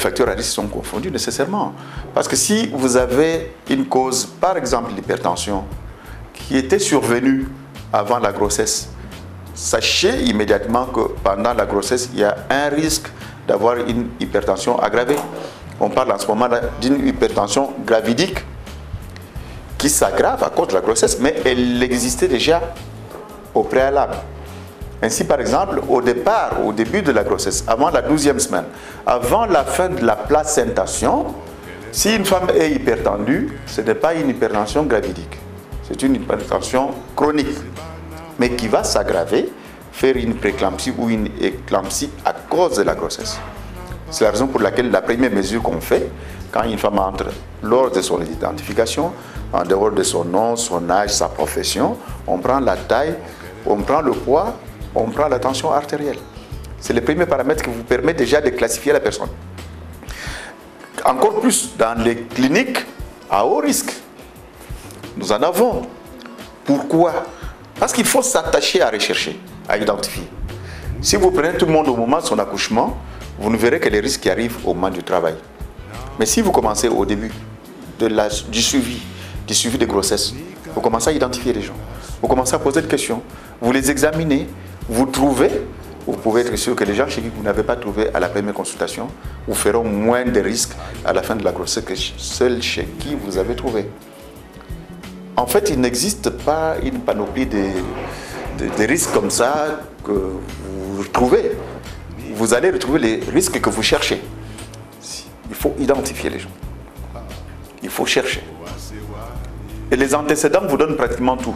facteurs à risque sont confondus nécessairement. Parce que si vous avez une cause, par exemple l'hypertension, qui était survenue avant la grossesse, sachez immédiatement que pendant la grossesse, il y a un risque d'avoir une hypertension aggravée. On parle en ce moment d'une hypertension gravidique qui s'aggrave à cause de la grossesse, mais elle existait déjà au préalable. Ainsi, par exemple, au début de la grossesse, avant la 12e semaine, avant la fin de la placentation, si une femme est hypertendue, ce n'est pas une hypertension gravidique. C'est une hypertension chronique, mais qui va s'aggraver, faire une préclampsie ou une éclampsie à cause de la grossesse. C'est la raison pour laquelle la première mesure qu'on fait, quand une femme entre lors de son identification, en dehors de son nom, son âge, sa profession, on prend la taille, on prend le poids, on prend la tension artérielle. C'est le premier paramètre qui vous permet déjà de classifier la personne. Encore plus dans les cliniques à haut risque. Nous en avons. Pourquoi? Parce qu'il faut s'attacher à rechercher, à identifier. Si vous prenez tout le monde au moment de son accouchement, vous ne verrez que les risques qui arrivent au moment du travail. Mais si vous commencez au début du suivi de grossesse, vous commencez à identifier les gens. Vous commencez à poser des questions. Vous les examinez. Vous trouvez, vous pouvez être sûr que les gens chez qui vous n'avez pas trouvé à la première consultation vous feront moins de risques à la fin de la grossesse que ceux chez qui vous avez trouvé. En fait, il n'existe pas une panoplie de risques comme ça que vous retrouvez. Vous allez retrouver les risques que vous cherchez. Il faut identifier les gens. Il faut chercher. Et les antécédents vous donnent pratiquement tout.